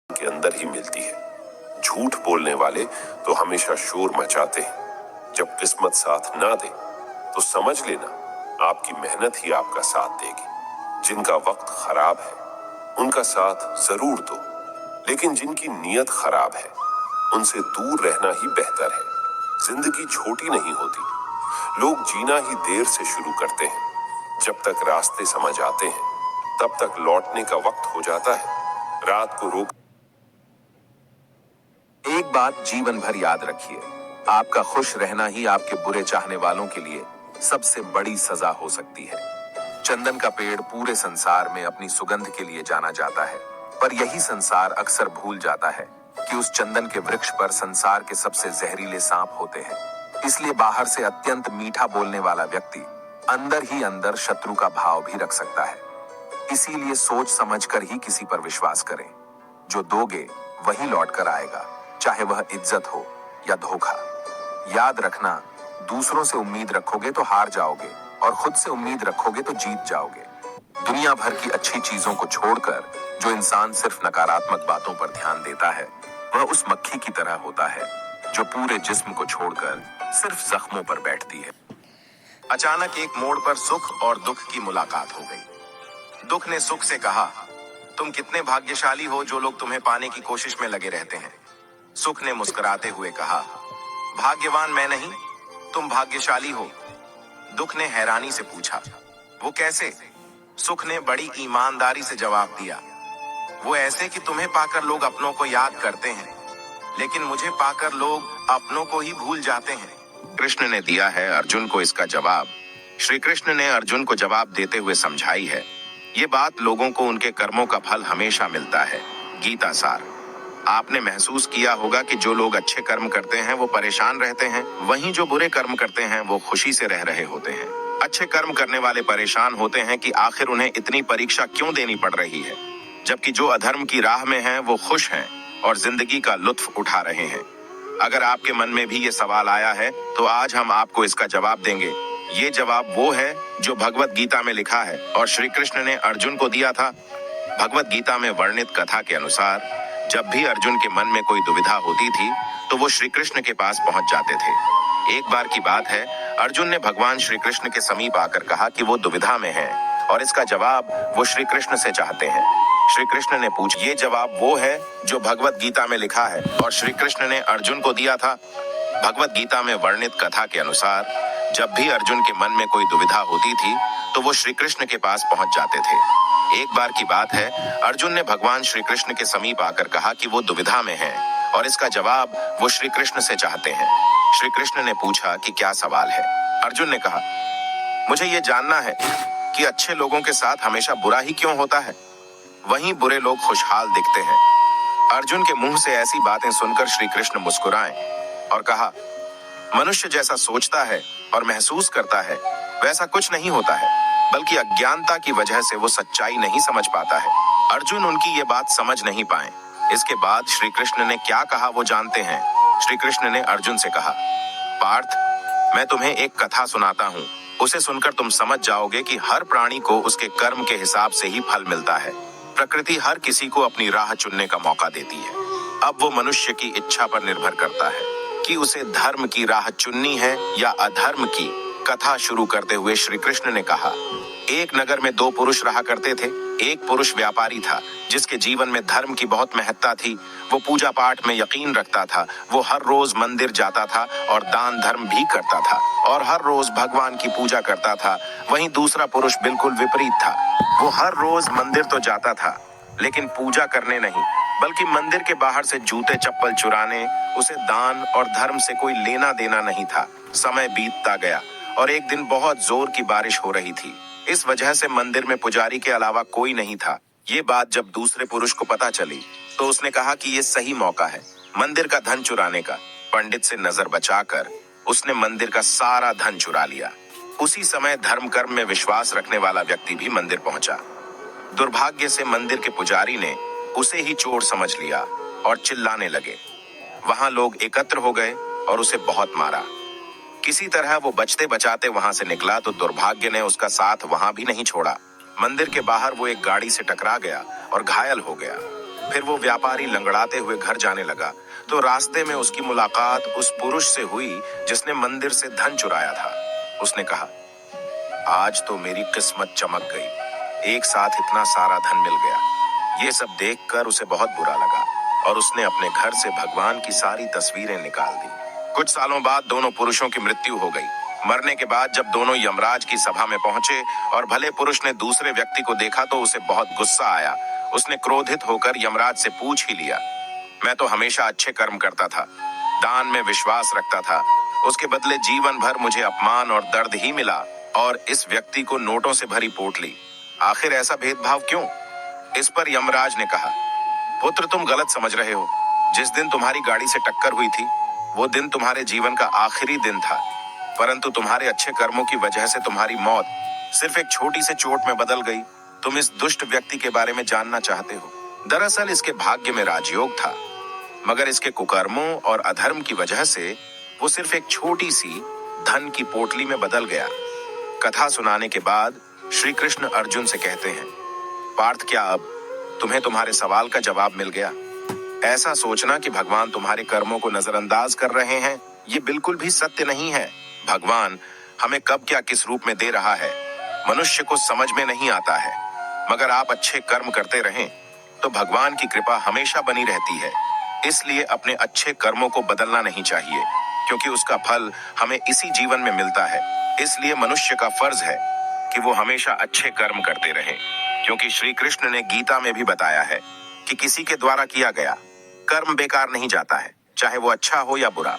के अंदर ही मिलती है। झूठ बोलने वाले तो हमेशा शोर मचाते हैं। जब किस्मत साथ ना दे तो समझ लेना आपकी मेहनत ही आपका साथ देगी। जिनका वक्त खराब है उनका साथ जरूर दो, लेकिन जिनकी नीयत खराब है उनसे दूर रहना ही बेहतर है। जिंदगी छोटी नहीं होती, लोग जीना ही देर से शुरू करते हैं। जब तक रास्ते समझ आते हैं तब तक लौटने का वक्त हो जाता है। रात को रोक। एक बात जीवन भर याद रखिए, आपका खुश रहना ही आपके बुरे चाहने वालों के लिए सबसे बड़ी सजा हो सकती है। चंदन का पेड़ पूरे संसार में अपनी सुगंध के लिए जाना जाता है, पर यही संसार अक्सर भूल जाता है कि उस चंदन के वृक्ष पर संसार के सबसे जहरीले सांप होते हैं। इसलिए बाहर से अत्यंत मीठा बोलने वाला व्यक्ति अंदर ही अंदर शत्रु का भाव भी रख सकता है। इसीलिए सोच समझकर ही किसी पर विश्वास करें। जो दोगे वही लौट कर आएगा, चाहे वह इज्जत हो या धोखा। याद रखना, दूसरों से उम्मीद रखोगे तो हार जाओगे और खुद से उम्मीद रखोगे तो जीत जाओगे। दुनिया भर की अच्छी चीजों को छोड़कर जो इंसान सिर्फ नकारात्मक बातों पर ध्यान देता है, वह उस मक्खी की तरह होता है जो पूरे जिस्म को छोड़कर सिर्फ जख्मों पर बैठती है। अचानक एक मोड़ पर सुख और दुख की मुलाकात हो गई। दुख ने सुख से कहा, तुम कितने भाग्यशाली हो जो लोग तुम्हें पाने की कोशिश में लगे रहते हैं। सुख ने मुस्कुराते हुए कहा, भाग्यवान मैं नहीं, तुम भाग्यशाली हो। दुख ने हैरानी से पूछा, वो कैसे? सुख ने बड़ी ईमानदारी से जवाब दिया, वो ऐसे कि तुम्हें पाकर लोग अपनों को याद करते हैं, लेकिन मुझे पाकर लोग अपनों को ही भूल जाते हैं। कृष्ण ने दिया है अर्जुन को इसका जवाब। श्री कृष्ण ने अर्जुन को जवाब देते हुए समझाई है, ये बात लोगों को उनके कर्मों का फल हमेशा मिलता है। गीता सार। आपने महसूस किया होगा कि जो लोग अच्छे कर्म करते हैं वो परेशान रहते हैं, वहीं जो बुरे कर्म करते हैं वो खुशी से रह रहे होते हैं। अच्छे कर्म करने वाले परेशान होते हैं कि आखिर उन्हें इतनी परीक्षा क्यों देनी पड़ रही है, जबकि जो अधर्म की राह में हैं वो खुश हैं और जिंदगी का लुत्फ उठा रहे हैं। अगर आपके मन में भी ये सवाल आया है तो आज हम आपको इसका जवाब देंगे। ये जवाब वो है जो भगवत गीता में लिखा है और श्री कृष्ण ने अर्जुन को दिया था। भगवत गीता में वर्णित कथा के अनुसार जब भी अर्जुन के मन में कोई दुविधा होती थी तो वो श्री कृष्ण के पास पहुंच जाते थे। एक बार की बात है, अर्जुन ने भगवान श्री कृष्ण के समीप आकर कहा कि वो दुविधा में है और इसका जवाब वो श्री कृष्ण से चाहते हैं। श्री कृष्ण ने पूछा, ये जवाब वो है जो भगवत गीता में लिखा है और श्री कृष्ण ने अर्जुन को दिया था। भगवत गीता में वर्णित कथा के अनुसार जब भी अर्जुन के मन में कोई दुविधा होती थी तो वो श्री कृष्ण के पास पहुंच जाते थे। एक बार की बात है, अर्जुन ने भगवान श्री कृष्ण के समीप आकर कहा कि वो दुविधा में हैं और इसका जवाब वो श्री कृष्ण से चाहते हैं। श्री कृष्ण ने पूछा कि क्या सवाल है। अर्जुन ने कहा, मुझे ये जानना है कि अच्छे लोगों के साथ हमेशा बुरा ही क्यों होता है, वहीं बुरे लोग खुशहाल दिखते हैं। अर्जुन के मुंह से ऐसी बातें सुनकर श्री कृष्ण मुस्कुराए और कहा, मनुष्य जैसा सोचता है और महसूस करता है वैसा कुछ नहीं होता है, बल्कि अज्ञानता की वजह से वो सच्चाई नहीं समझ पाता है। अर्जुन उनकी ये बात समझ नहीं पाए। इसके बाद श्री कृष्ण ने क्या कहा वो जानते हैं। श्री कृष्ण ने अर्जुन से कहा, पार्थ, मैं तुम्हें एक कथा सुनाता हूँ, उसे सुनकर तुम समझ जाओगे कि हर प्राणी को उसके कर्म के हिसाब से ही फल मिलता है। प्रकृति हर किसी को अपनी राह चुनने का मौका देती है। अब वो मनुष्य की इच्छा पर निर्भर करता है कि उसे धर्म की राह चुननी है या अधर्म की। कथा शुरू करते हुए श्री कृष्ण ने कहा, एक नगर में दो पुरुष रहा करते थे। एक पुरुष व्यापारी था जिसके जीवन में धर्म की बहुत महत्ता थी। वो पूजा पाठ में यकीन रखता था। वो हर रोज मंदिर जाता था और दान धर्म भी करता था और हर रोज भगवान की पूजा करता था। वहीं दूसरा पुरुष बिल्कुल विपरीत था। वो हर रोज मंदिर तो जाता था लेकिन पूजा करने नहीं, बल्कि मंदिर के बाहर से जूते चप्पल चुराने। उसे दान और धर्म से कोई लेना देना नहीं था। समय बीतता गया और एक दिन बहुत जोर की बारिश हो रही थी। इस वजह से मंदिर में पुजारी के अलावा कोई नहीं था। ये बात जब दूसरे पुरुष को पता चली तो उसने कहा कि ये सही मौका है मंदिर का धन चुराने का। पंडित से नजर बचाकर उसने मंदिर का सारा धन चुरा लिया। उसी समय धर्म कर्म में विश्वास रखने वाला व्यक्ति भी मंदिर पहुंचा। दुर्भाग्य से मंदिर के पुजारी ने उसे ही चोर समझ लिया और चिल्लाने लगे। वहां लोग एकत्र हो गए और उसे बहुत मारा। किसी तरह वो बचते बचाते वहां से निकला तो दुर्भाग्य ने उसका साथ वहां भी नहीं छोड़ा। मंदिर के बाहर वो एक गाड़ी से टकरा गया और घायल हो गया। फिर वो व्यापारी लंगड़ाते हुए घर जाने लगा तो रास्ते में उसकी मुलाकात उस पुरुष से हुई जिसने मंदिर से धन चुराया था। उसने कहा, आज तो मेरी किस्मत चमक गई, एक साथ इतना सारा धन मिल गया। ये सब देखकर उसे बहुत बुरा लगा और उसने अपने घर से भगवान की सारी तस्वीरें निकाल दी। कुछ सालों बाद दोनों पुरुषों की मृत्यु हो गई। मरने के बाद जब दोनों यमराज की सभा में पहुंचे और भले पुरुष ने दूसरे व्यक्ति को देखा तो उसे बहुत गुस्सा आया। उसने क्रोधित होकर यमराज से पूछ ही लिया, मैं तो हमेशा अच्छे कर्म करता था, दान में विश्वास रखता था, उसके बदले जीवन भर मुझे अपमान और दर्द ही मिला और इस व्यक्ति को नोटों से भरी पोटली, आखिर ऐसा भेदभाव क्यों? इस पर यमराज ने कहा, पुत्र तुम गलत समझ रहे हो। जिस दिन तुम्हारी गाड़ी से टक्कर हुई थी वो दिन तुम्हारे जीवन का आखिरी दिन था, परंतु तुम्हारे अच्छे कर्मों की वजह से तुम्हारी मौत सिर्फ एक छोटी सी चोट में बदल गई। तुम इस दुष्ट व्यक्ति के बारे में जानना चाहते हो। दरअसल इसके भाग्य में राजयोग था, मगर इसके कुकर्मों और अधर्म की वजह से वो सिर्फ एक छोटी सी धन की पोटली में बदल गया। कथा सुनाने के बाद श्री कृष्ण अर्जुन से कहते हैं, पार्थ क्या अब तुम्हें तुम्हारे सवाल का जवाब मिल गया? ऐसा सोचना कि भगवान तुम्हारे कर्मों को नजरअंदाज कर रहे हैं, ये बिल्कुल भी सत्य नहीं है। भगवान हमें कब क्या किस रूप में दे रहा है मनुष्य को समझ में नहीं आता है, मगर आप अच्छे कर्म करते रहें तो भगवान की कृपा हमेशा बनी रहती है। इसलिए अपने अच्छे कर्मों को बदलना नहीं चाहिए, क्योंकि उसका फल हमें इसी जीवन में मिलता है। इसलिए मनुष्य का फर्ज है कि वो हमेशा अच्छे कर्म करते रहें, क्योंकि श्री कृष्ण ने गीता में भी बताया है कि किसी के द्वारा किया गया कर्म बेकार नहीं जाता है, चाहे वो अच्छा हो या बुरा।